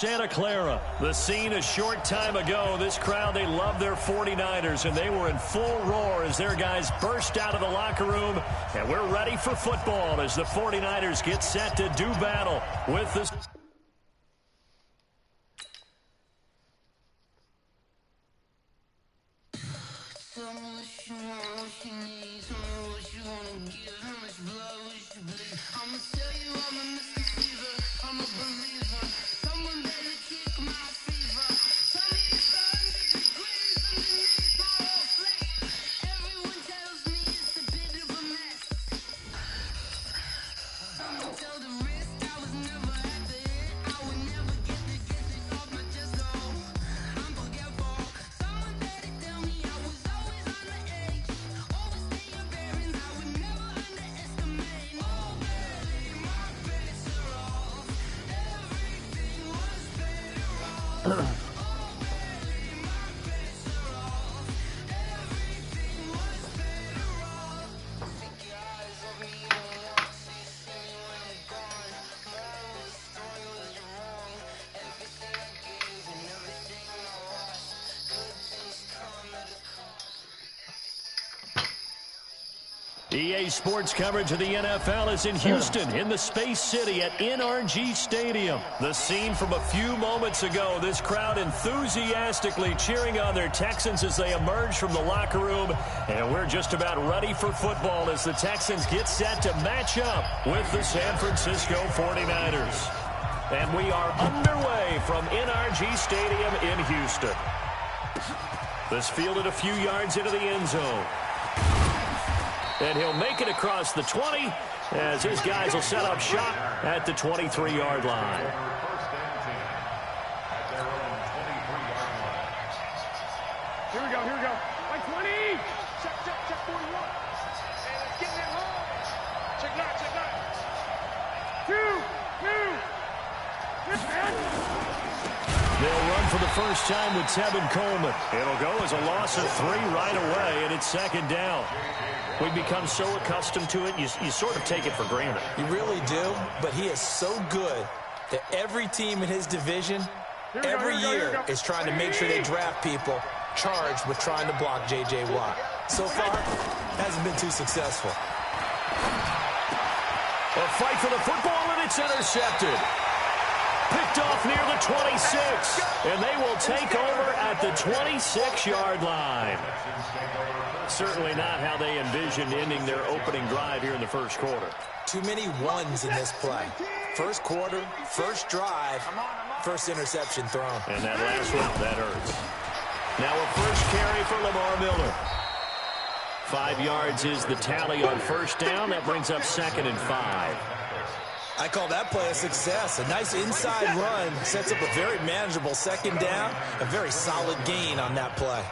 Santa Clara. The scene a short time ago. This crowd, they love their 49ers, and they were in full roar as their guys burst out of the locker room. And we're ready for football as the 49ers get set to do battle with the... EA Sports coverage of the NFL is in Houston, in the Space City at NRG Stadium. The scene from a few moments ago, this crowd enthusiastically cheering on their Texans as they emerge from the locker room. And we're just about ready for football as the Texans get set to match up with the San Francisco 49ers. And we are underway from NRG Stadium in Houston. This fielded a few yards into the end zone. And he'll make it across the 20 as his guys will set up shop at the 23-yard line. Here we go, here we go. Like 20. Check 41. And let's get that home. Check that. 2. They'll run for the first time with Tevin Coleman. It'll go as a loss of 3 right away, and it's second down. We've become so accustomed to it, you sort of take it for granted. You really do, but he is so good that every team in his division, every year, is trying to make sure they draft people charged with trying to block J.J. Watt. So far, hasn't been too successful. A fight for the football, and it's intercepted. Picked off near the 26, and they will take over at the 26-yard line. Certainly not how they envisioned ending their opening drive here in the first quarter. Too many ones in this play. First quarter, first drive, first interception thrown. And that last one, that hurts. Now a first carry for Lamar Miller. 5 yards is the tally on first down. That brings up 2nd and 5. I call that play a success. A nice inside run sets up a very manageable second down. A very solid gain on that play.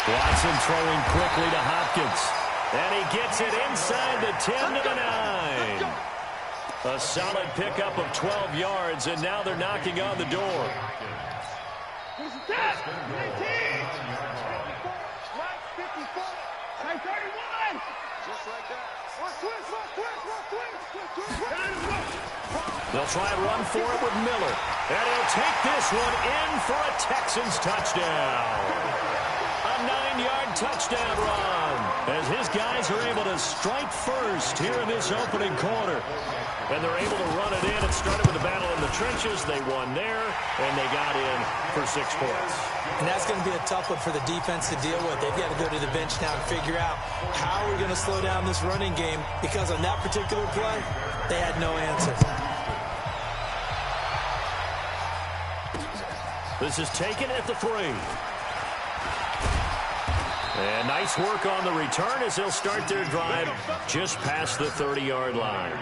Watson throwing quickly to Hopkins. And he gets it inside the 10 to the 9. A solid pickup of 12 yards, and now they're knocking on the door. They'll try and run for it with Miller. And he'll take this one in for a Texans touchdown. A 9-yard touchdown run as his guys are able to strike first here in this opening quarter. And they're able to run it in. It started with a battle in the trenches. They won there, and they got in for 6 points. And that's going to be a tough one for the defense to deal with. They've got to go to the bench now and figure out how we're going to slow down this running game, because on that particular play, they had no answer. This is taken at the 3. And nice work on the return as they'll start their drive just past the 30-yard line.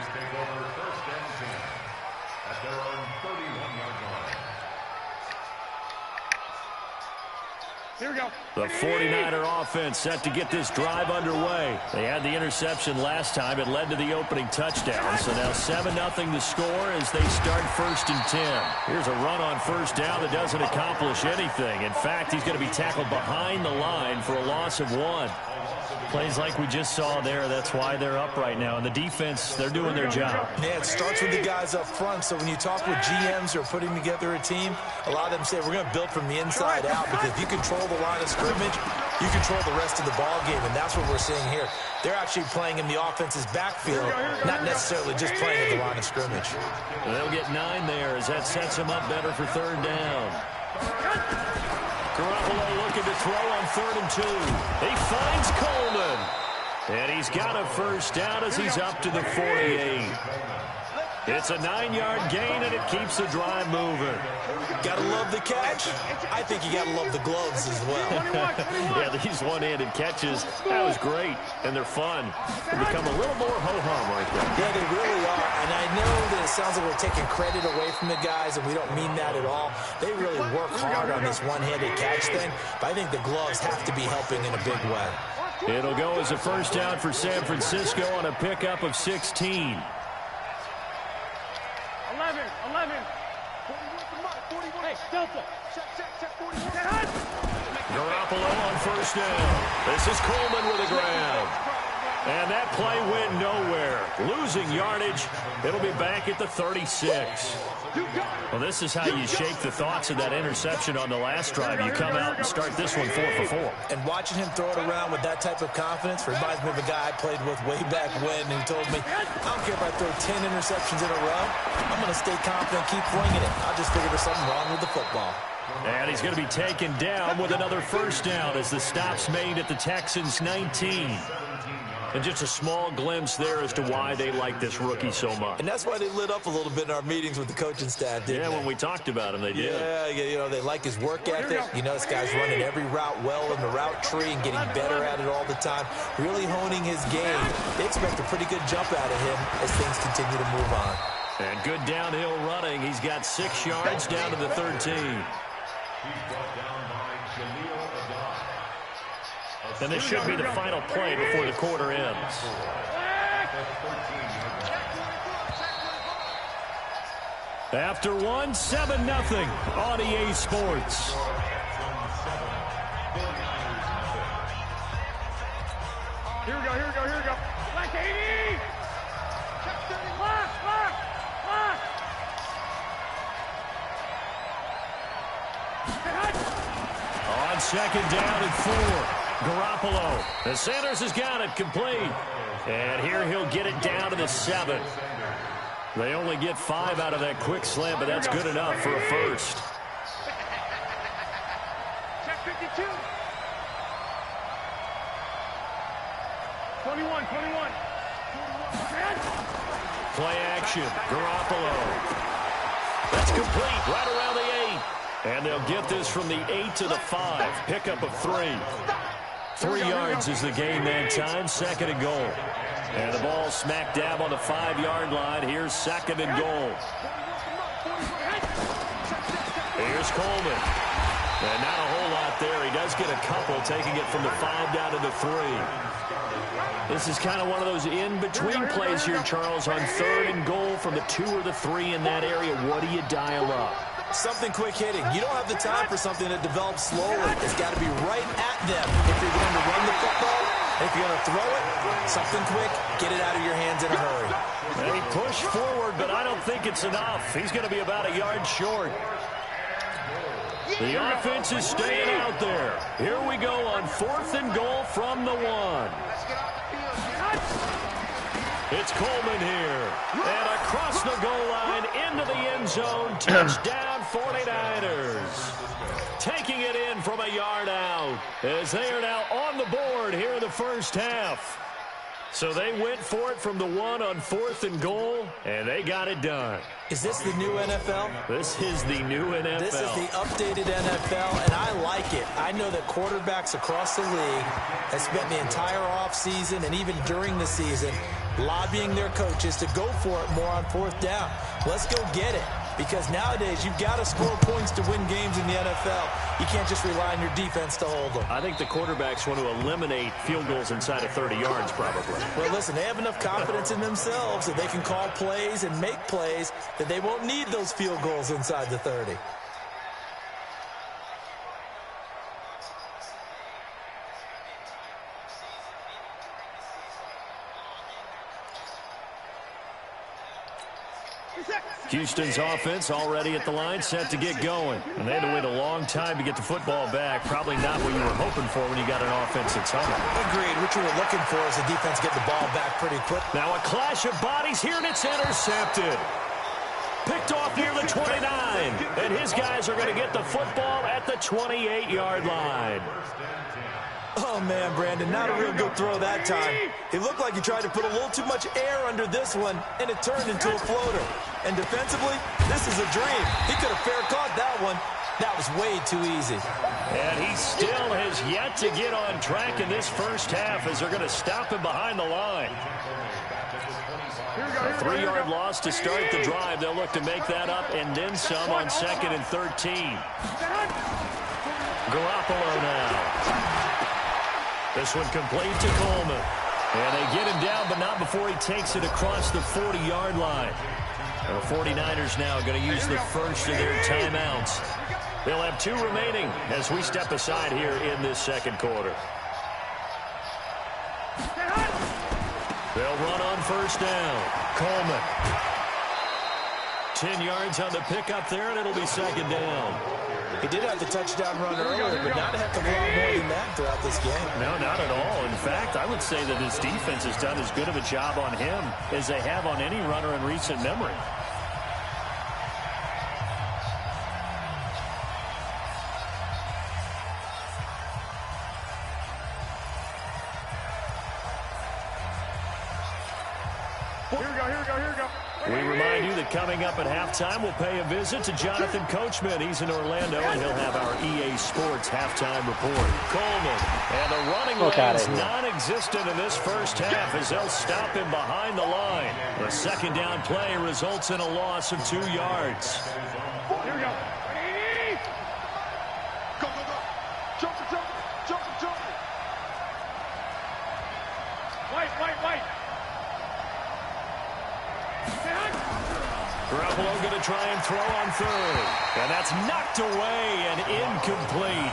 Here we go. The 49er offense set to get this drive underway. They had the interception last time. It led to the opening touchdown. So now 7-0 the score as they start 1st and 10. Here's a run on first down that doesn't accomplish anything. In fact, he's going to be tackled behind the line for a loss of 1. Plays like we just saw there. That's why they're up right now. And the defense, they're doing their job. Yeah, it starts with the guys up front. So when you talk with GMs who are putting together a team, a lot of them say we're going to build from the inside out, because if you control the line of scrimmage, you control the rest of the ball game, and that's what we're seeing here. They're actually playing in the offense's backfield, not necessarily just playing at the line of scrimmage. They'll get 9 there as that sets them up better for 3rd down. Garoppolo looking to throw on 3rd and 2. He finds Coleman. And he's got a 1st down as he's up to the 48. It's a 9-yard gain, and it keeps the drive moving. Gotta love the catch. I think you gotta love the gloves as well. Yeah, these one-handed catches, that was great, and they're fun. They become a little more ho-hum right there. Yeah, they really are, and I know that it sounds like we're taking credit away from the guys, and we don't mean that at all. They really work hard on this one-handed catch thing, but I think the gloves have to be helping in a big way. It'll go as a 1st down for San Francisco on a pickup of 16. 11. 41. Hey, Delta. Check 41. Garoppolo on 1st down. This is Coleman with a grab. And that play went nowhere. Losing yardage. It'll be back at the 36. Well, this is how you shake the thoughts of that interception on the last drive. You come out and start this one 4 for 4. And watching him throw it around with that type of confidence reminds me of a guy I played with way back when, who told me, I don't care if I throw 10 interceptions in a row. I'm going to stay confident, keep flinging it. I just figured there's something wrong with the football. And he's going to be taken down with another 1st down as the stop's made at the Texans' 19. And just a small glimpse there as to why they like this rookie so much. And that's why they lit up a little bit in our meetings with the coaching staff, didn't they? When we talked about him, they did. Yeah, you know, they like his work ethic. You know, this guy's running every route well in the route tree and getting better at it all the time, really honing his game. They expect a pretty good jump out of him as things continue to move on. And good downhill running. He's got 6 yards down to the 13. And this should be the final play before the quarter ends. After 1, 7-0 on EA Sports. Here we go. Black 80! Lock! On 2nd down and 4. Garoppolo. The Sanders has got it complete. And here he'll get it down to the 7. They only get 5 out of that quick slant, but that's good enough for a 1st. Check 52. 21. Play action. Garoppolo. That's complete right around the 8. And they'll get this from the 8 to the 5. Pickup of 3. 3 yards is the gain that time. 2nd and goal. And the ball smack dab on the 5-yard line. Here's 2nd and goal. Here's Coleman. And not a whole lot there. He does get a couple, taking it from the 5 down to the 3. This is kind of one of those in-between plays here, Charles, on 3rd and goal from the 2 or the 3 in that area. What do you dial up? Something quick hitting. You don't have the time for something that develops slowly. It's got to be right at them if you're going to run the football. If you're going to throw it, something quick, get it out of your hands in a hurry. And he pushed forward, but I don't think it's enough. He's going to be about a yard short. The offense is staying out there. Here we go on 4th and goal from the 1. It's Coleman here. And across the goal line into the end zone. Touchdown 49ers. Taking it in from a yard out as they are now on the board here in the 1st half. So they went for it from the 1 on 4th and goal, and they got it done. Is this the new NFL? This is the new NFL. This is the updated NFL, and I like it. I know that quarterbacks across the league have spent the entire offseason and even during the season lobbying their coaches to go for it more on 4th down. Let's go get it. Because nowadays, you've got to score points to win games in the NFL. You can't just rely on your defense to hold them. I think the quarterbacks want to eliminate field goals inside of 30 yards, probably. Well, listen, they have enough confidence in themselves that they can call plays and make plays that they won't need those field goals inside the 30. Houston's offense already at the line, set to get going. And they had to wait a long time to get the football back. Probably not what you were hoping for when you got an offense that's humming. Agreed. What you were looking for is the defense get the ball back pretty quick. Now a clash of bodies here, and it's intercepted. Picked off near the 29. And his guys are going to get the football at the 28-yard line. Oh, man, Brandon, not a real good throw that time. It looked like he tried to put a little too much air under this one, and it turned into a floater. And defensively, this is a dream. He could have fair caught that one. That was way too easy. And he still has yet to get on track in this first half as they're going to stop him behind the line. A 3-yard loss to start the drive. They'll look to make that up and then some on 2nd and 13. Garoppolo now. This one complete to Coleman. And they get him down, but not before he takes it across the 40-yard line. And the 49ers now going to use the first of their timeouts. They'll have 2 remaining as we step aside here in this second quarter. They'll run on first down. Coleman. 10 yards on the pickup there, and it'll be 2nd down. He did have the touchdown run earlier, but not have to go on more than that throughout this game. No, not at all. In fact, I would say that his defense has done as good of a job on him as they have on any runner in recent memory. We remind you that coming up at halftime, we'll pay a visit to Jonathan Coachman. He's in Orlando, and he'll have our EA Sports halftime report. Coleman, and the running lane's non-existent in this first half as they'll stop him behind the line. The 2nd down play results in a loss of 2 yards. Here we go. Go, go, go. Jump, jump, jump, jump. White. Garoppolo going to try and throw on 3rd. And that's knocked away and incomplete.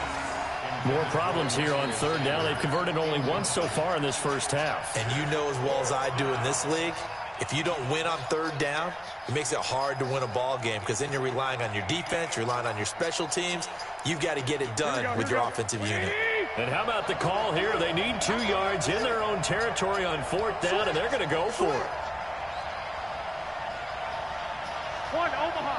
More problems here on 3rd down. They've converted only once so far in this first half. And you know as well as I do in this league, if you don't win on 3rd down, it makes it hard to win a ball game because then you're relying on your defense, you're relying on your special teams. You've got to get it done with your offensive unit. And how about the call here? They need 2 yards in their own territory on 4th down, and they're going to go for it. Omaha.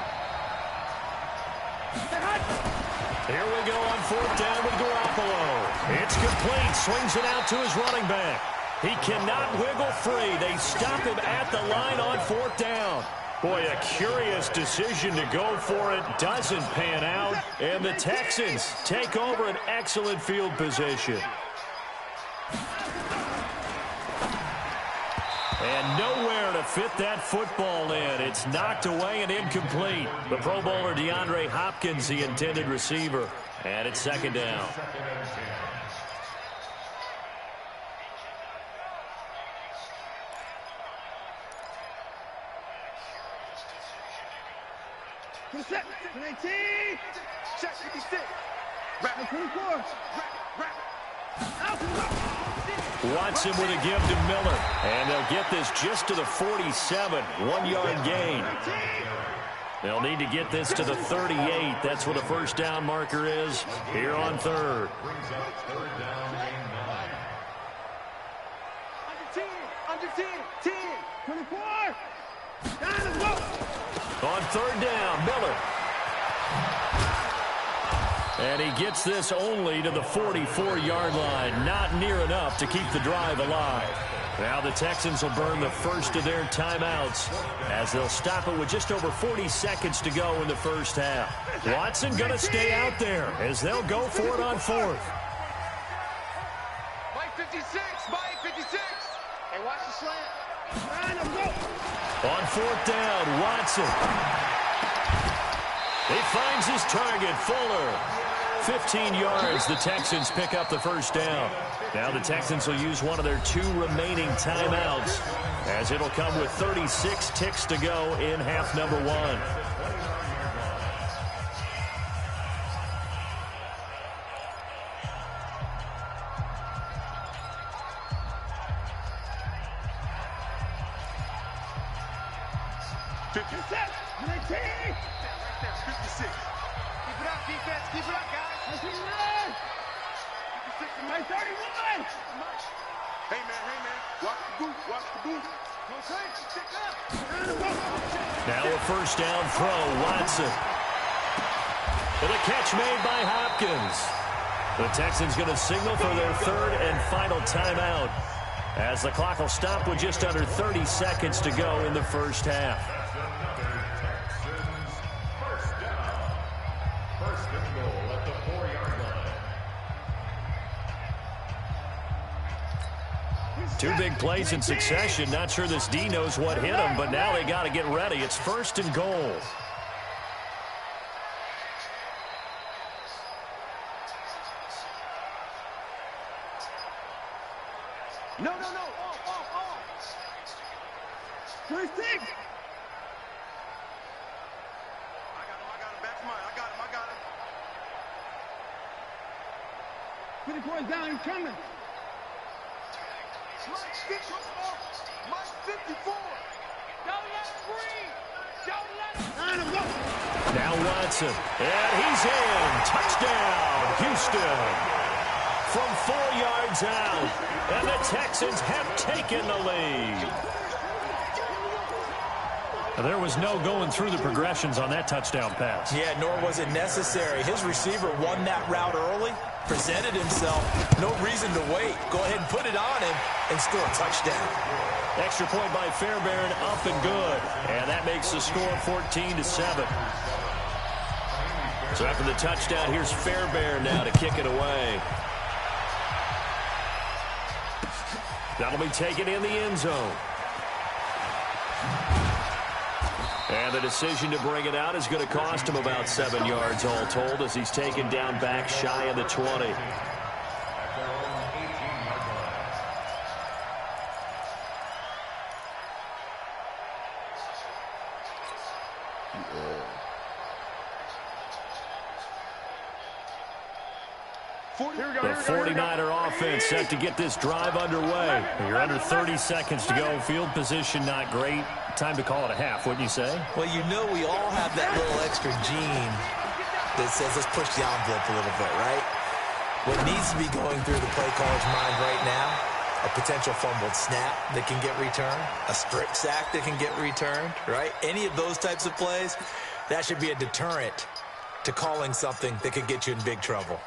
Here we go on 4th down with Garoppolo. It's complete. Swings it out to his running back. He cannot wiggle free. They stop him at the line on 4th down. Boy, a curious decision to go for it. Doesn't pan out. And the Texans take over an excellent field position. And nowhere to fit that football in. It's knocked away and incomplete. The Pro Bowler DeAndre Hopkins, the intended receiver. And it's 2nd down. Set. 19. Check 56. Rap 24. Rap. Watson with a give to Miller. And they'll get this just to the 47. 1-yard gain. They'll need to get this to the 38. That's where the first down marker is here on 3rd. Under 10. 10. 24. Let's go. On 3rd down, Miller. And he gets this only to the 44-yard line. Not near enough to keep the drive alive. Now the Texans will burn the first of their timeouts as they'll stop it with just over 40 seconds to go in the first half. Watson going to stay out there as they'll go for it on 4th. Mike 56. Mike 56. Hey, watch the slant. On 4th down, Watson. He finds his target, Fuller. 15 yards, the Texans pick up the first down. Now the Texans will use one of their 2 remaining timeouts as it'll come with 36 ticks to go in half number 1. 56. Keep it up, defense. Keep it up, guys. 56 and 31. Hey, man. Watch the boot. Watch the boot. Now a first down throw, Watson. And a catch made by Hopkins. The Texans going to signal for their third and final timeout, as the clock will stop with just under 30 seconds to go in the first half. First and goal at the 4-yard line. Two big plays in succession. Not sure this D knows what hit him, but now they got to get ready. It's first and goal. No. Off. First thing. I got him. Back to mine. I got him. 24 is down. He's coming. Mike 54. Don't let him breathe. Don't let him go. Now Watson. And he's in. Touchdown, Houston. From 4 yards out. And the Texans have taken the lead. There was no going through the progressions on that touchdown pass. Yeah, nor was it necessary. His receiver won that route early, presented himself. No reason to wait. Go ahead and put it on him and score a touchdown. Extra point by Fairbairn, up and good. And that makes the score 14-7. So after the touchdown, here's Fairbairn now to kick it away. That'll be taken in the end zone. And the decision to bring it out is going to cost him about 7 yards all told, as he's taken down back shy of the 20. The 49er offense set to get this drive underway. You're under 30 seconds to go. Field position not great. Time to call it a half, wouldn't you say? Well, you know we all have that little extra gene that says let's push the envelope a little bit, right? What needs to be going through the play caller's mind right now, a potential fumbled snap that can get returned, a strip sack that can get returned, right? Any of those types of plays, that should be a deterrent to calling something that could get you in big trouble.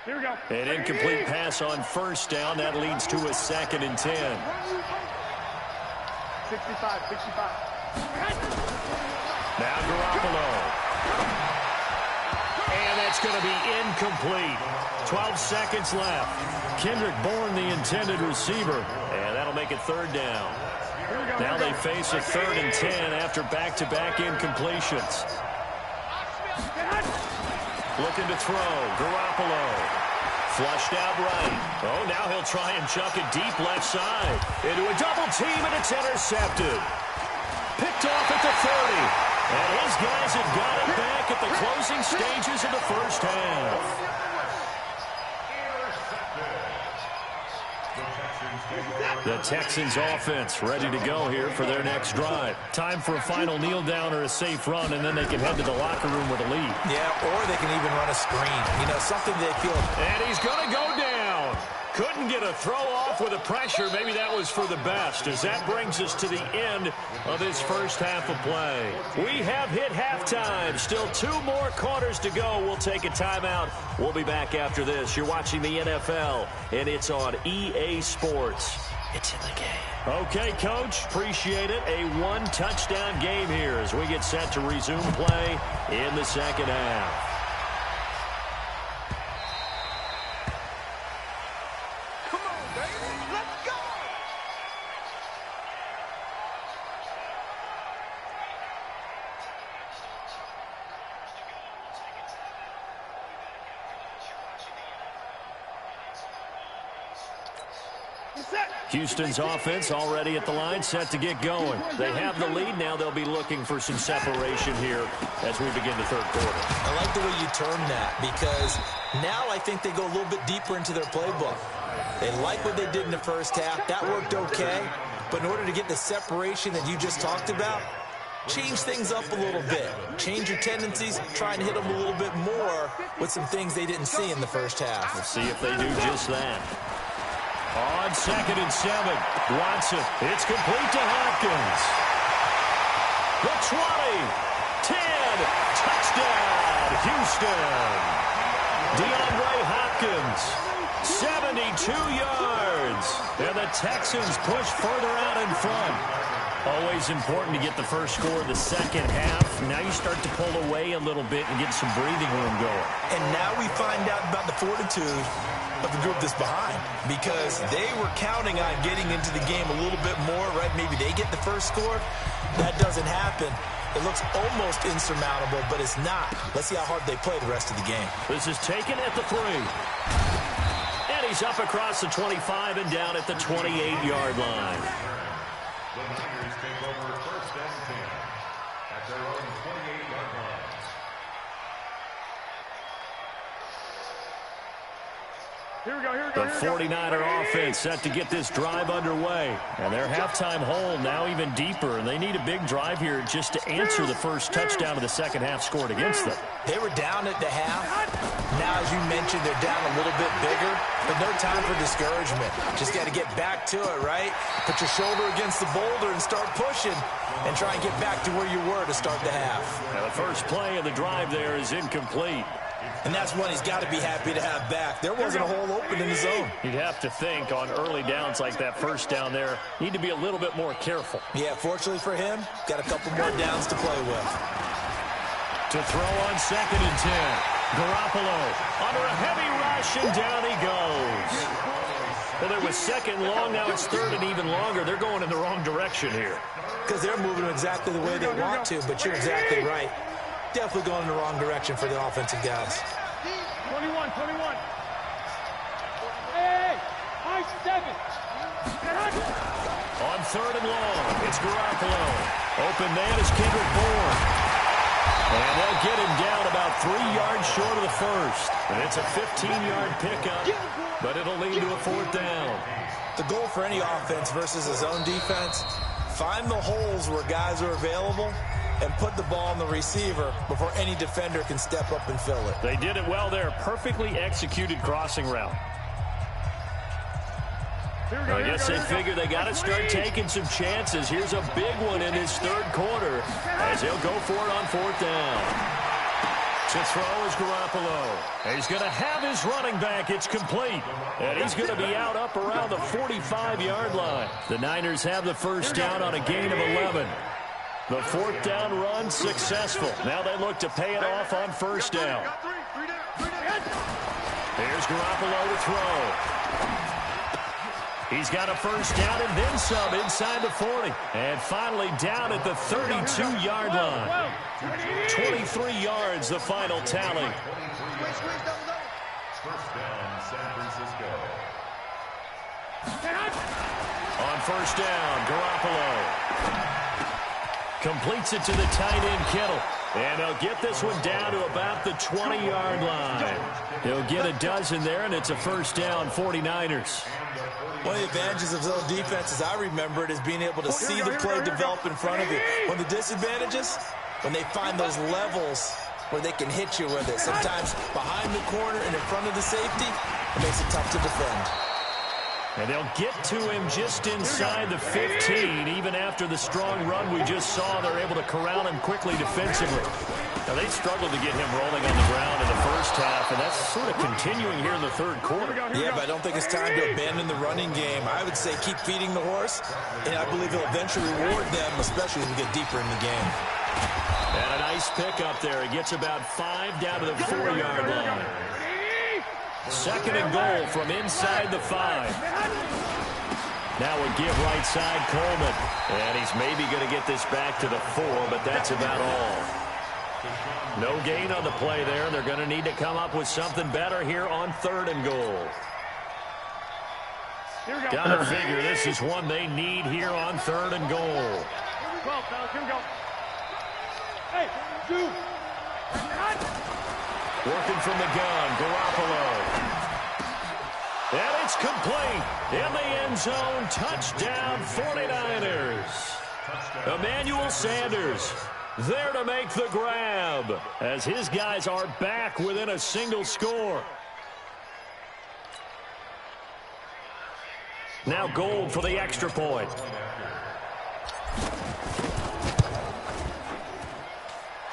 Here we go. An incomplete pass on first down. That leads to a 2nd and 10. 65. Now Garoppolo. And that's going to be incomplete. 12 seconds left. Kendrick Bourne, the intended receiver. And that'll make it 3rd down. Now they face a 3rd and 10 after back-to-back incompletions. Looking to throw. Garoppolo. Flushed out right. Oh, now he'll try and chuck it deep left side. Into a double team, and it's intercepted. Picked off at the 30. And his guys have got it back at the closing stages of the first half. The Texans offense ready to go here for their next drive. Time for a final kneel down or a safe run, and then they can head to the locker room with a lead. Yeah, or they can even run a screen. You know, something they feel. And he's going to go down. Couldn't get a throw off with the pressure. Maybe that was for the best, as that brings us to the end of this first half of play. We have hit halftime. Still 2 more quarters to go. We'll take a timeout. We'll be back after this. You're watching the NFL, and it's on EA Sports. It's in the game. Okay, Coach, appreciate it. A 1-touchdown game here as we get set to resume play in the second half. Houston's offense already at the line, set to get going. They have the lead. Now they'll be looking for some separation here as we begin the third quarter. I like the way you term that, because now I think they go a little bit deeper into their playbook. They like what they did in the first half. That worked okay. But in order to get the separation that you just talked about, change things up a little bit. Change your tendencies, try and hit them a little bit more with some things they didn't see in the first half. We'll see if they do just that. On 2nd and 7, Watson. It's complete to Hopkins. The 20, 10, touchdown, Houston. DeAndre Hopkins, 72 yards. And the Texans push further out in front. Always important to get the first score of the second half. Now you start to pull away a little bit and get some breathing room going. And now we find out about the fortitude of the group that's behind, because they were counting on getting into the game a little bit more, right? Maybe they get the first score. That doesn't happen. It looks almost insurmountable, but it's not. Let's see how hard they play the rest of the game. This is taken at the 3. And he's up across the 25 and down at the 28-yard line. The Niners take over 1st and 10 at their own 28-yard line. Here we go, here we go, The here we go. 49er offense set to get this drive underway. And their halftime hole now even deeper. And they need a big drive here just to answer the first touchdown of the second half scored against them. They were down at the half. Now, as you mentioned, they're down a little bit bigger, but no time for discouragement. Just got to get back to it, right? Put your shoulder against the boulder and start pushing and try and get back to where you were to start the half. Now, the first play of the drive there is incomplete. And that's one he's got to be happy to have back. There wasn't a hole open in the zone. You'd have to think on early downs like that first down there, need to be a little bit more careful. Yeah, fortunately for him, got a couple more downs to play with. To throw on 2nd and 10. Garoppolo under a heavy rush, and down he goes. Well, there was 2nd long, now it's 3rd and even longer. They're going in the wrong direction here. Because they're moving exactly the way they want to, but you're exactly right. Definitely going in the wrong direction for the offensive guys. 21. Hey, 7. On 3rd and long, it's Garoppolo. Open man is Kendrick Bourne. And they'll get him down about 3 yards short of the first. And it's a 15-yard pickup, but it'll lead to a 4th down. The goal for any offense versus a zone defense, find the holes where guys are available and put the ball on the receiver before any defender can step up and fill it. They did it well there. Perfectly executed crossing route. I guess they figure they got to start taking some chances. Here's a big one in this 3rd quarter as he'll go for it on 4th down. To throw is Garoppolo. He's going to have his running back. It's complete. And he's going to be out up around the 45-yard line. The Niners have the first down on a gain of 11. The 4th down run successful. Now they look to pay it off on 1st down. Here's Garoppolo to throw. He's got a first down and then some inside the 40. And finally down at the 32-yard line. 23 yards, the final tally. First down, San Francisco. On 1st down, Garoppolo completes it to the tight end, Kittle. And they'll get this one down to about the 20-yard line. They'll get a dozen there, and it's a 1st down, 49ers. One of the advantages of zone defense, as I remember it, is being able to see the play develop in front of you. One of the disadvantages, when they find those levels where they can hit you with it. Sometimes behind the corner and in front of the safety, it makes it tough to defend. And they'll get to him just inside the 15. Even after the strong run we just saw, they're able to corral him quickly defensively. Now, they struggled to get him rolling on the ground in the first half, and that's sort of continuing here in the 3rd quarter. Yeah, but I don't think it's time to abandon the running game. I would say keep feeding the horse, and I believe he'll eventually reward them, especially as we get deeper in the game. And a nice pickup there. He gets about 5 down to the 4-yard line. 2nd and goal from inside the 5. Now a give right side, Coleman. And he's maybe going to get this back to the 4, but that's about all. No gain on the play there. They're going to need to come up with something better here on 3rd and goal. Got to figure this is one they need here on 3rd and goal. 12, fellas, here we go. Hey, 2. Working from the gun, Garoppolo. And it's complete. In the end zone, touchdown 49ers. Emmanuel Sanders there to make the grab as his guys are back within a single score. Now Gold for the extra point.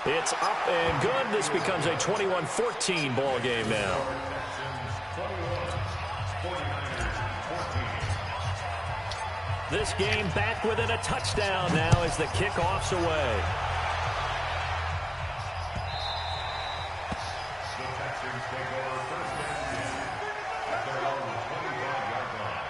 It's up and good. This becomes a 21-14 ball game now. This game back within a touchdown now as the kickoff's away. The Texans take over first and 10 at their own 25-yard line.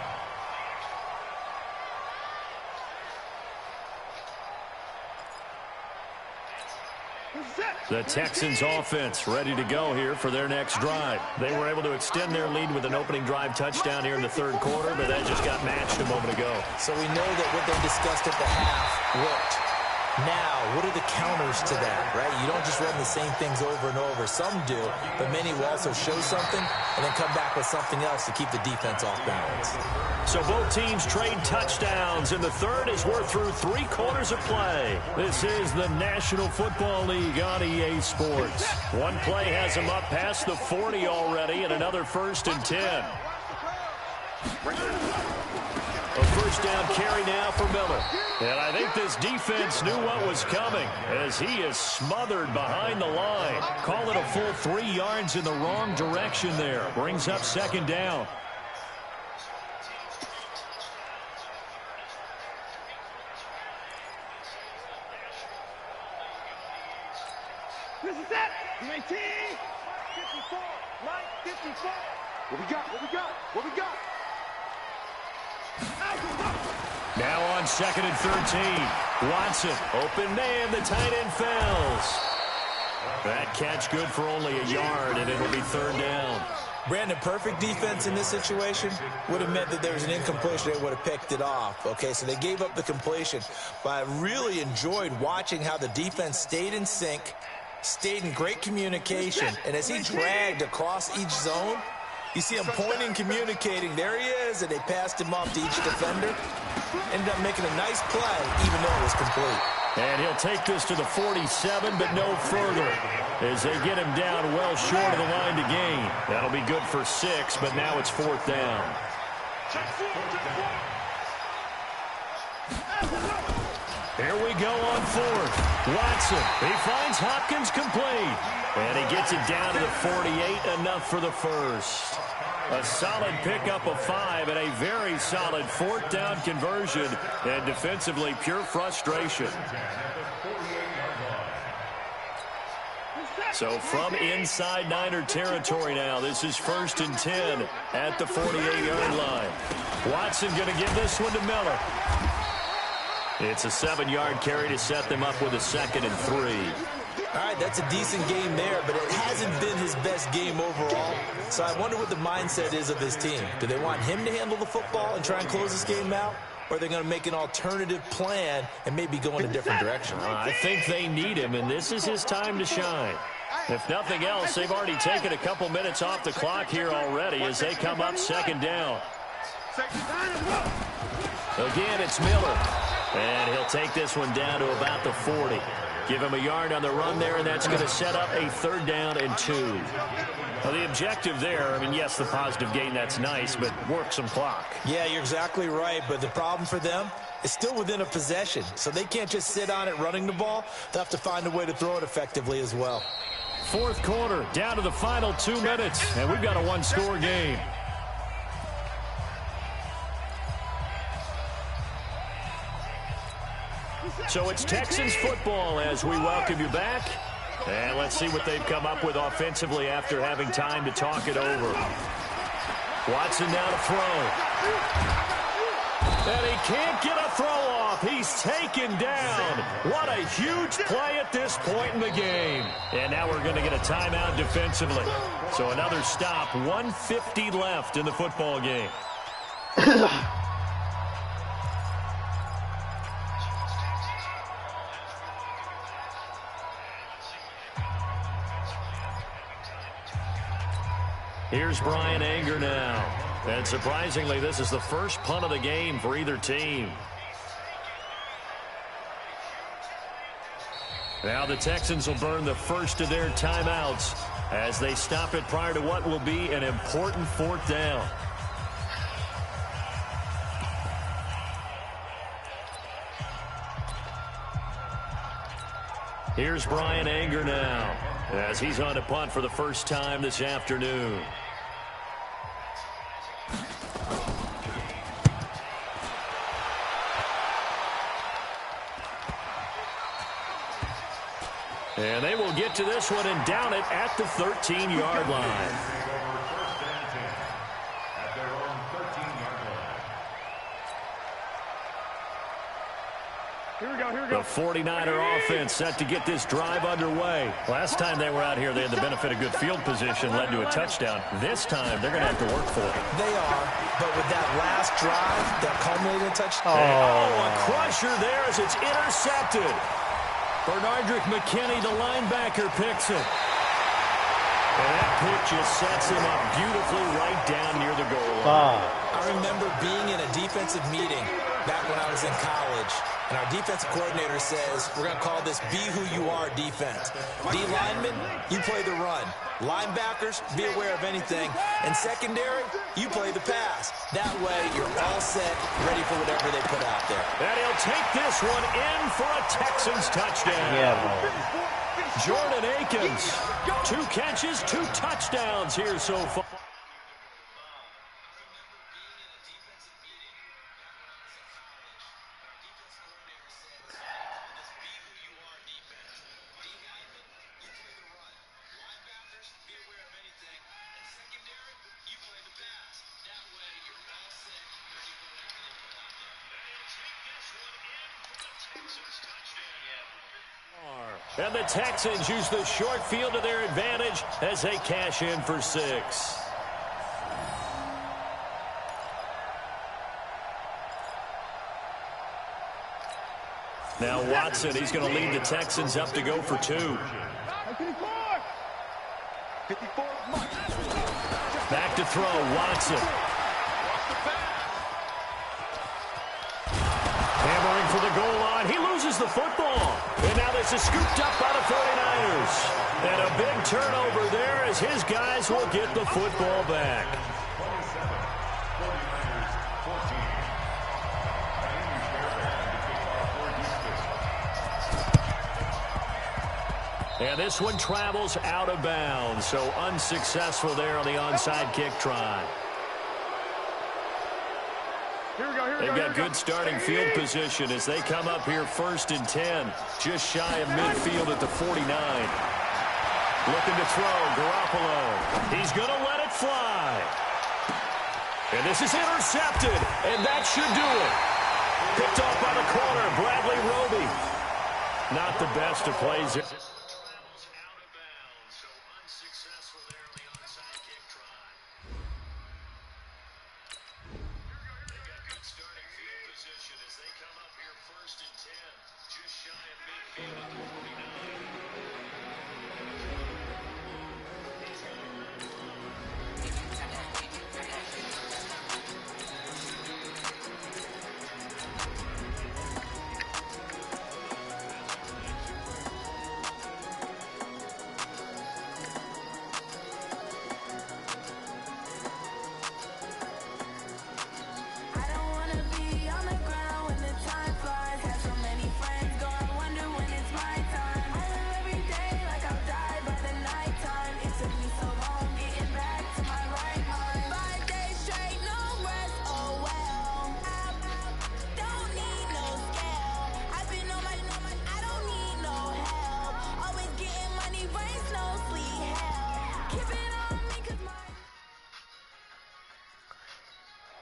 The Texans offense ready to go here for their next drive. They were able to extend their lead with an opening drive touchdown here in the third quarter, but that just got matched a moment ago. So we know that what they discussed at the half worked. Now, what are the counters to that, right? You don't just run the same things over and over. Some do, but many will also show something and then come back with something else to keep the defense off balance. So both teams trade touchdowns in the third as we're through 3 quarters of play. This is the National Football League on EA Sports. One play has them up past the 40 already and another 1st and 10. A first down carry now for Miller. And I think this defense knew what was coming as he is smothered behind the line. Call it a full 3 yards in the wrong direction there. Brings up 2nd down. This is it. 19, 54, line 54. What we got? What we got? What we got? Now on 2nd and 13. Watson, open man, the tight end fails. That catch good for only a yard, and it'll be 3rd down. Brandon, perfect defense in this situation would have meant that there was an incompletion. They would have picked it off. Okay, so they gave up the completion. But I really enjoyed watching how the defense stayed in sync, stayed in great communication. And as he dragged across each zone, you see him pointing, communicating. There he is, and they passed him off to each defender. Ended up making a nice play, even though it was complete. And he'll take this to the 47, but no further, as they get him down well short of the line to gain. That'll be good for 6, but now it's 4th down. Here we go on 4th. Watson, he finds Hopkins complete. And he gets it down to the 48, enough for the first. A solid pickup of 5 and a very solid 4th down conversion. And defensively, pure frustration. So from inside Niner territory now, this is 1st and 10 at the 48-yard line. Watson going to give this one to Miller. It's a 7-yard carry to set them up with a 2nd and 3. All right, that's a decent game there, but it hasn't been his best game overall. So I wonder what the mindset is of this team. Do they want him to handle the football and try and close this game out? Or are they going to make an alternative plan and maybe go in a different direction? I think they need him, and this is his time to shine. If nothing else, they've already taken a couple minutes off the clock here already as they come up 2nd down. Again, it's Miller. And he'll take this one down to about the 40. Give him a yard on the run there, and that's going to set up a 3rd down and 2. Well, the objective there, I mean, yes, the positive gain, that's nice, but work some clock. Yeah, you're exactly right, but the problem for them is still within a possession, so they can't just sit on it running the ball. They'll have to find a way to throw it effectively as well. 4th quarter, down to the final 2 minutes, and we've got a 1-score game. So it's Texans football as we welcome you back. And let's see what they've come up with offensively after having time to talk it over. Watson now to throw. And he can't get a throw off. He's taken down. What a huge play at this point in the game. And now we're going to get a timeout defensively. So another stop, 1:50 left in the football game. Here's Brian Anger now. And surprisingly, this is the first punt of the game for either team. Now the Texans will burn the first of their timeouts as they stop it prior to what will be an important fourth down. Here's Brian Anger now as he's on to punt for the first time this afternoon. And they will get to this one and down it at the 13-yard line. The 49er offense set to get this drive underway. Last time they were out here, they had the benefit of good field position, led to a touchdown. This time, they're going to have to work for it. They are, but with that last drive, that culminated touchdown. Oh, a crusher there as it's intercepted. Bernardrick McKinney, the linebacker, picks it. And that pick just sets him up beautifully right down near the goal line. I remember being in a defensive meeting back when I was in college, and our defensive coordinator says, we're going to call this be who you are defense. D linemen, you play the run. Linebackers, be aware of anything. And secondary, you play the pass. That way, you're all set, ready for whatever they put out there. And he'll take this one in for a Texans touchdown. Yeah, Jordan Akins, 2 catches, 2 touchdowns here so far. And the Texans use the short field to their advantage as they cash in for 6. Now Watson, he's going to lead the Texans up to go for 2. Back to throw, Watson. Hammering for the goal line. He loses the football. And now this is scooped up by the 49ers. And a big turnover there as his guys will get the football back. And this one travels out of bounds, so unsuccessful there on the onside kick try. They've got good starting field position as they come up here 1st and 10, just shy of midfield at the 49. Looking to throw, Garoppolo. He's going to let it fly. And this is intercepted, and that should do it. Picked off by the corner, Bradley Roby. Not the best of plays here.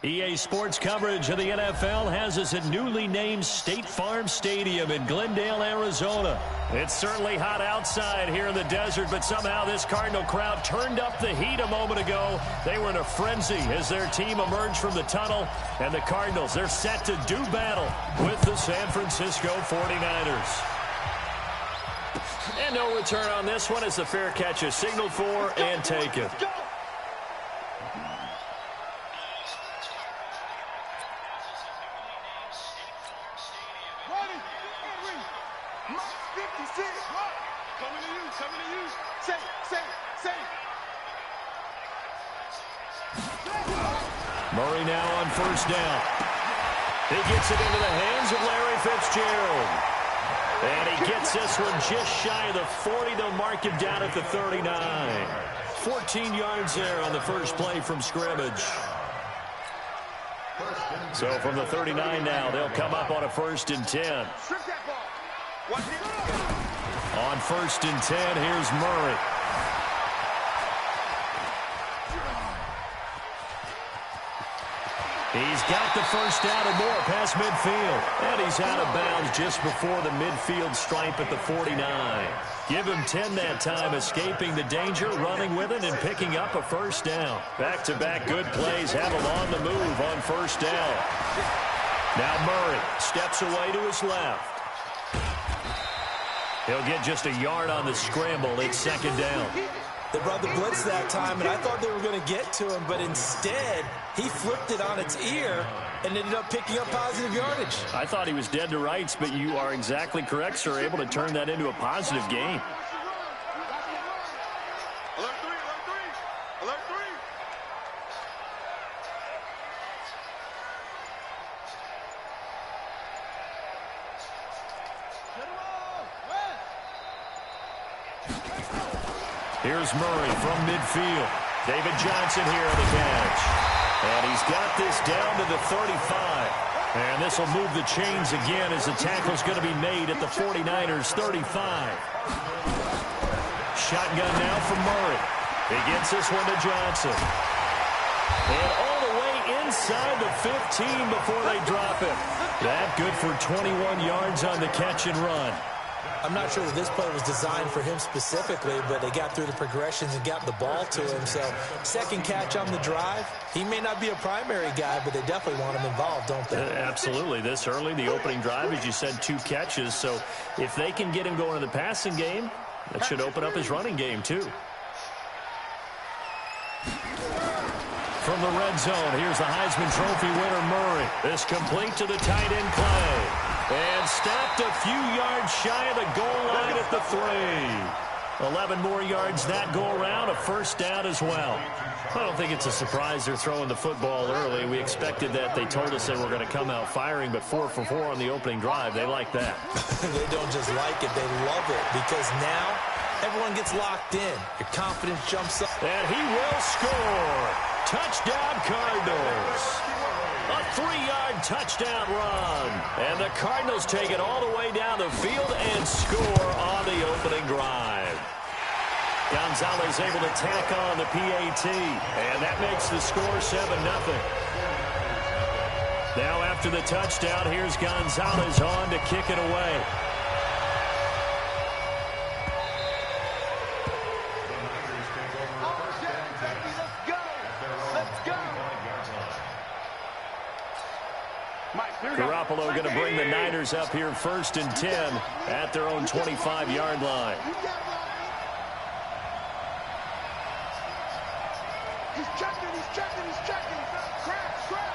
EA Sports coverage of the NFL has us at newly named State Farm Stadium in Glendale, Arizona. It's certainly hot outside here in the desert, but somehow this Cardinal crowd turned up the heat a moment ago. They were in a frenzy as their team emerged from the tunnel, and the Cardinals, they're set to do battle with the San Francisco 49ers. And no return on this one as the fair catch is signaled for and taken. Coming to you, coming to you. Say. Murray now on first down. He gets it into the hands of Larry Fitzgerald. And he gets this one just shy of the 40. They'll mark him down at the 39. 14 yards there on the first play from scrimmage. So from the 39 now, they'll come up on a 1st and 10. On 1st and 10, here's Murray. He's got the first down and more past midfield. And he's out of bounds just before the midfield stripe at the 49. Give him 10 that time, escaping the danger, running with it, and picking up a first down. Back-to-back good plays have him on the move on first down. Now Murray steps away to his left. He'll get just a yard on the scramble. It's 2nd down. They brought the blitz that time, and I thought they were going to get to him, but instead, he flipped it on its ear and ended up picking up positive yardage. I thought he was dead to rights, but you are exactly correct, sir, able to turn that into a positive gain. Alert 3, alert 3, alert 3. Here's Murray from midfield. David Johnson here on the catch. And he's got this down to the 35. And this will move the chains again as the tackle's going to be made at the 49ers' 35. Shotgun now from Murray. He gets this one to Johnson. And all the way inside the 15 before they drop it. That good for 21 yards on the catch and run. I'm not sure that this play was designed for him specifically, but they got through the progressions and got the ball to him. So, second catch on the drive. He may not be a primary guy, but they definitely want him involved, don't they? Absolutely. This early, the opening drive, as you said, 2 catches. So, if they can get him going in the passing game, that should open up his running game, too. From the red zone, here's the Heisman Trophy winner, Murray. This complete to the tight end play. And stopped a few yards shy of the goal line at the 3. 11 more yards that go around, a first down as well. I don't think it's a surprise they're throwing the football early. We expected that. They told us they were going to come out firing, but 4 for 4 on the opening drive. They like that. They don't just like it, they love it, because now everyone gets locked in. Your confidence jumps up. And he will score. Touchdown, Cardinals. A 3-yard touchdown run. And the Cardinals take it all the way down the field and score on the opening drive. Gonzalez able to tack on the PAT. And that makes the score 7-0. Now after the touchdown, here's Gonzalez on to kick it away. Garoppolo going to bring the Niners up here 1st and 10 at their own 25-yard line. He's checking. Crap.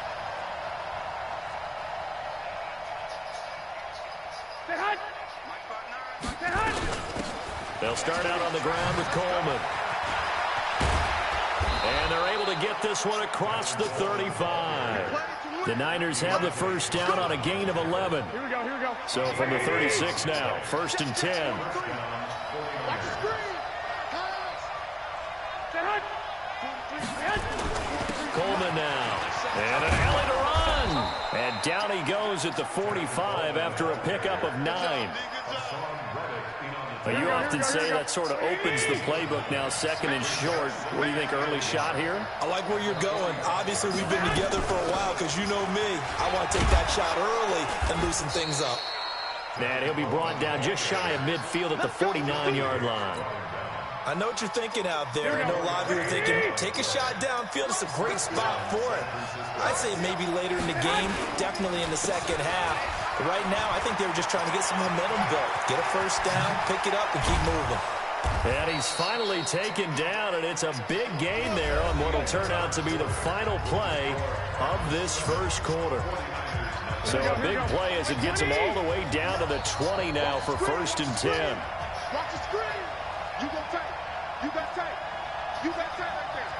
Stay hot. They'll start out on the ground with Coleman. And they're able to get this one across the 35. The Niners have the first down on a gain of 11. Here we go. So from the 36 now, 1st and 10. Watch the screen. Stay hot. Coleman now. And an alley to run. And down he goes at the 45 after a pickup of 9. But you often say that sort of opens the playbook now, 2nd and short. What do you think, early shot here? I like where you're going. Obviously, we've been together for a while because you know me. I want to take that shot early and loosen things up. And he'll be brought down just shy of midfield at the 49-yard line. I know what you're thinking out there. I know a lot of you are thinking, take a shot downfield. It's a great spot for it. I'd say maybe later in the game, definitely in the second half. But right now, I think they were just trying to get some momentum built. Get a first down, pick it up, and keep moving. And he's finally taken down, and it's a big gain there on what will turn out to be the final play of this first quarter. So a big play as it gets them all the way down to the 20 now for 1st and 10. Watch the screen. You go tight. You got tight. You got tight right there.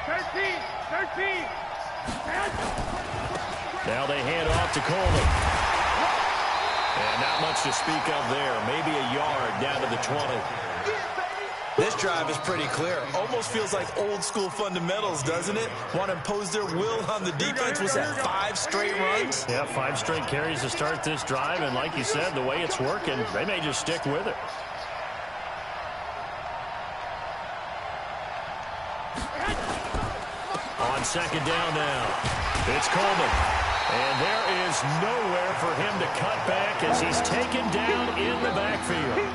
13. Now they hand off to Coleman. And not much to speak of there. Maybe a yard down to the 20. This drive is pretty clear. Almost feels like old school fundamentals, doesn't it? Want to impose their will on the defense. Was that 5 straight runs? Yeah, 5 straight carries to start this drive. And like you said, the way it's working, they may just stick with it. On 2nd down now, it's Coleman. And there is nowhere for him to cut back as he's taken down in the backfield.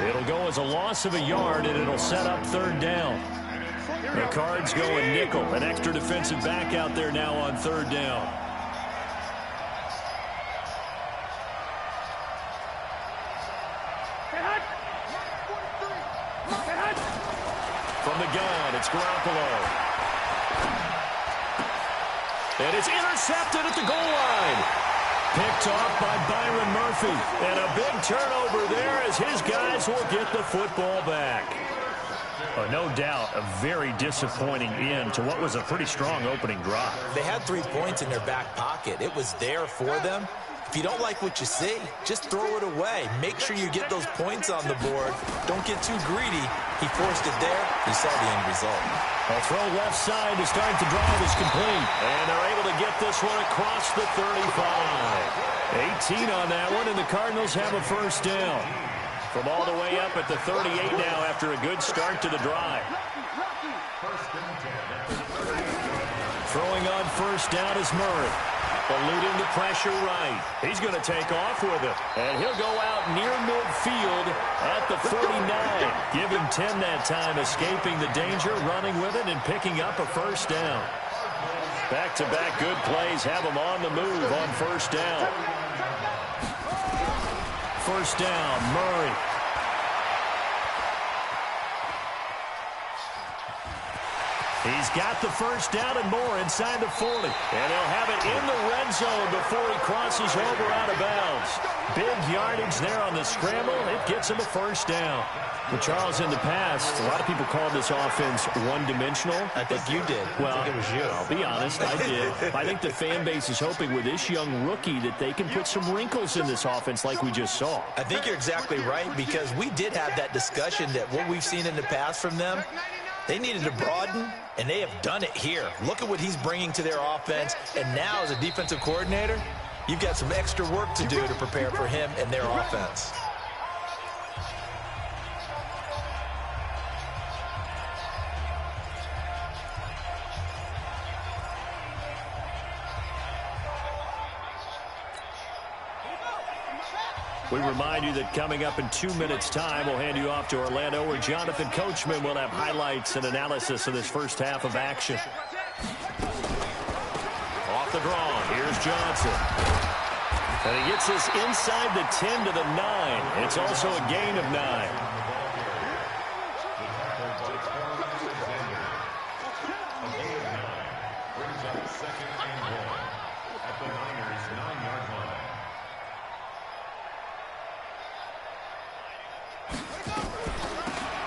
It'll go as a loss of a yard, and it'll set up 3rd down. The Cards going nickel. An extra defensive back out there now on 3rd down. From the gun, it's Garoppolo. And it's intercepted at the goal line. Picked off by Byron Murphy. And a big turnover there as his guys will get the football back. No doubt a very disappointing end to what was a pretty strong opening drive. They had 3 points in their back pocket. It was there for them. If you don't like what you see, just throw it away. Make sure you get those points on the board. Don't get too greedy. He forced it there. He saw the end result. A throw left side to start the drive is complete. And they're able to get this one across the 35. 18 on that one, and the Cardinals have a 1st down. From all the way up at the 38 now after a good start to the drive. Throwing on 1st down is Murray. Eluding the pressure right. He's going to take off with it. And he'll go out near midfield at the 49. Give him 10 that time, escaping the danger, running with it, and picking up a 1st down. Back-to-back good plays have him on the move on 1st down. 1st down, Murray. He's got the 1st down and more inside the 40. And he'll have it in the red zone before he crosses over out of bounds. Big yardage there on the scramble. It gets him a 1st down. Well, Charles, in the past, a lot of people called this offense one-dimensional. I think you did. Well, I think it was you. I'll be honest, I did. I think the fan base is hoping with this young rookie that they can put some wrinkles in this offense like we just saw. I think you're exactly right, because we did have that discussion that what we've seen in the past from them, they needed to broaden, and they have done it here. Look at what he's bringing to their offense, and now as a defensive coordinator, you've got some extra work to do to prepare for him and their offense. We remind you that coming up in 2 minutes' time, we'll hand you off to Orlando, where Jonathan Coachman will have highlights and analysis of this 1st half of action. Off the draw, here's Johnson. And he gets this inside the 10 to the 9. It's also a gain of 9.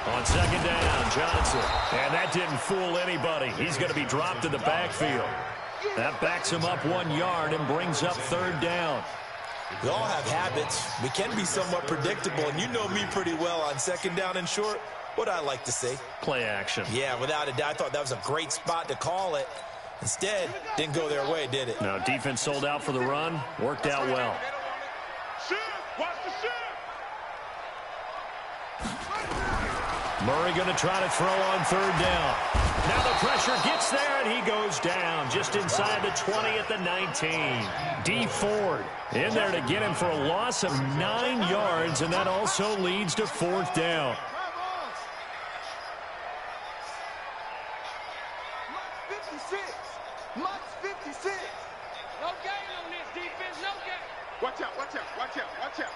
On 2nd down, Johnson. And that didn't fool anybody. He's going to be dropped in the backfield. That backs him up 1 yard and brings up 3rd down. We all have habits. We can be somewhat predictable, and you know me pretty well on 2nd down and short. What I like to see. Play action. Yeah, without a doubt. I thought that was a great spot to call it. Instead, didn't go their way, did it? No, defense sold out for the run. Worked out well. Watch the shift. Murray going to try to throw on 3rd down. Now the pressure gets there, and he goes down just inside the 20 at the 19. D. Ford in there to get him for a loss of 9 yards, and that also leads to 4th down. Much 56. No gain on this defense, no gain. Watch out, watch out, watch out, watch out.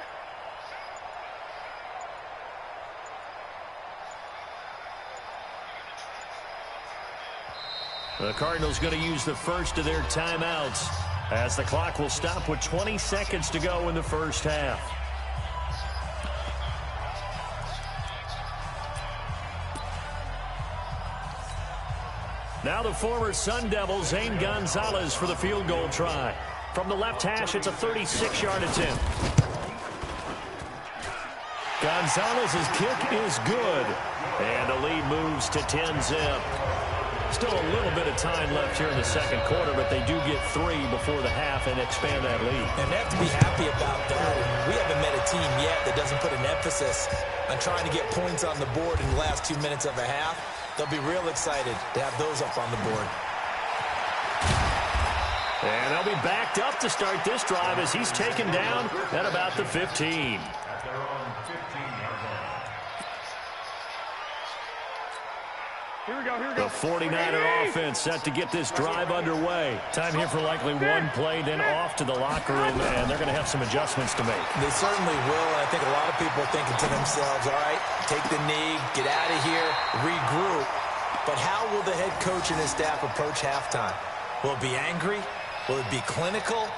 The Cardinals going to use the first of their timeouts as the clock will stop with 20 seconds to go in the first half. Now the former Sun Devil, Zane Gonzalez, for the field goal try. From the left hash, it's a 36-yard attempt. Gonzalez's kick is good. And the lead moves to 10-zip. Still a little bit of time left here in the second quarter, but they do get 3 before the half and expand that lead. And they have to be happy about that. We haven't met a team yet that doesn't put an emphasis on trying to get points on the board in the last 2 minutes of a half. They'll be real excited to have those up on the board. And they'll be backed up to start this drive as he's taken down at about the 15. At their own 15-yard line. Here we go, here we go. The 49er offense set to get this drive underway. Time here for likely one play, then off to the locker room, and they're going to have some adjustments to make. They certainly will, and I think a lot of people are thinking to themselves, all right, take the knee, get out of here, regroup. But how will the head coach and his staff approach halftime? Will it be angry? Will it be clinical?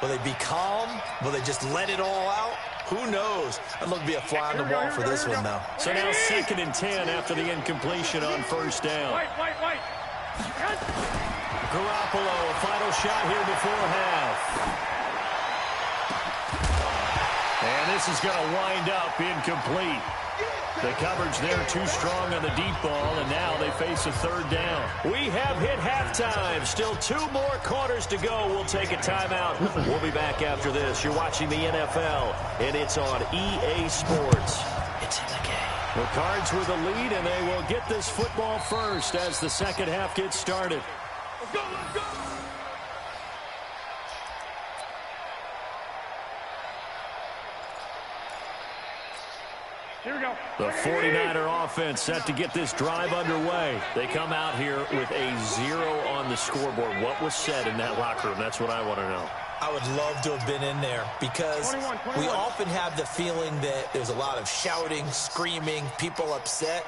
Will they be calm? Will they just let it all out? Who knows? I'd love to be a fly on the wall for this one, though. So now 2nd and 10 after the incompletion on first down. White. Garoppolo, a final shot here before half. And this is going to wind up incomplete. The coverage there too strong on the deep ball, and now they face a 3rd down. We have hit halftime. Still 2 more quarters to go. We'll take a timeout. We'll be back after this. You're watching the NFL, and it's on EA Sports. It's in the game. The Cards with the lead, and they will get this football first as the second half gets started. Let's go, let's go. Here we go. The 49er offense set to get this drive underway. They come out here with a 0 on the scoreboard. What was said in that locker room? That's what I want to know. I would love to have been in there because 21. we often have the feeling that there's a lot of shouting, screaming, people upset.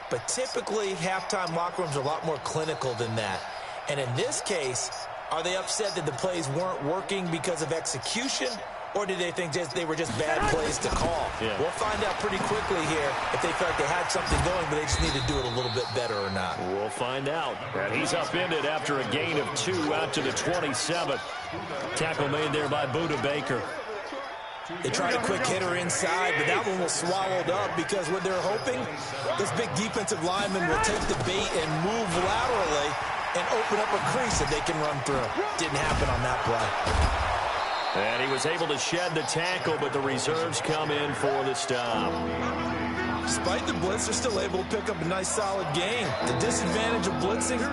But typically, halftime locker rooms are a lot more clinical than that. And in this case, are they upset that the plays weren't working because of execution? Or did they think they were just bad plays to call? Yeah. We'll find out pretty quickly here if they felt like they had something going, but they just need to do it a little bit better or not. We'll find out. And he's upended after a gain of 2 out to the 27. Tackle made there by Buda Baker. They tried a quick hitter inside, but that one was swallowed up because what they're hoping, this big defensive lineman will take the bait and move laterally and open up a crease that they can run through. Didn't happen on that play. And he was able to shed the tackle, but the reserves come in for the stop. Despite the blitz, they're still able to pick up a nice, solid gain. The disadvantage of blitzing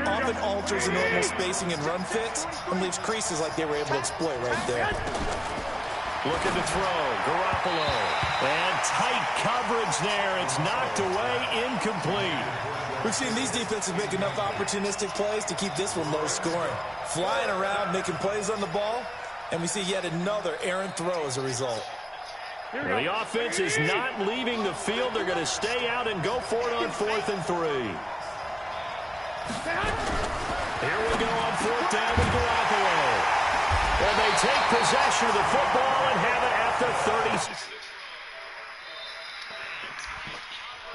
often alters the normal spacing and run fits and leaves creases like they were able to exploit right there. Looking to throw, Garoppolo. And tight coverage there. It's knocked away, incomplete. We've seen these defenses make enough opportunistic plays to keep this one low scoring. Flying around, making plays on the ball. And we see yet another errant throw as a result. The offense is not leaving the field. They're going to stay out and go for it on 4th and 3. Here we go on 4th down with Garoppolo. And they take possession of the football and have it at the 30.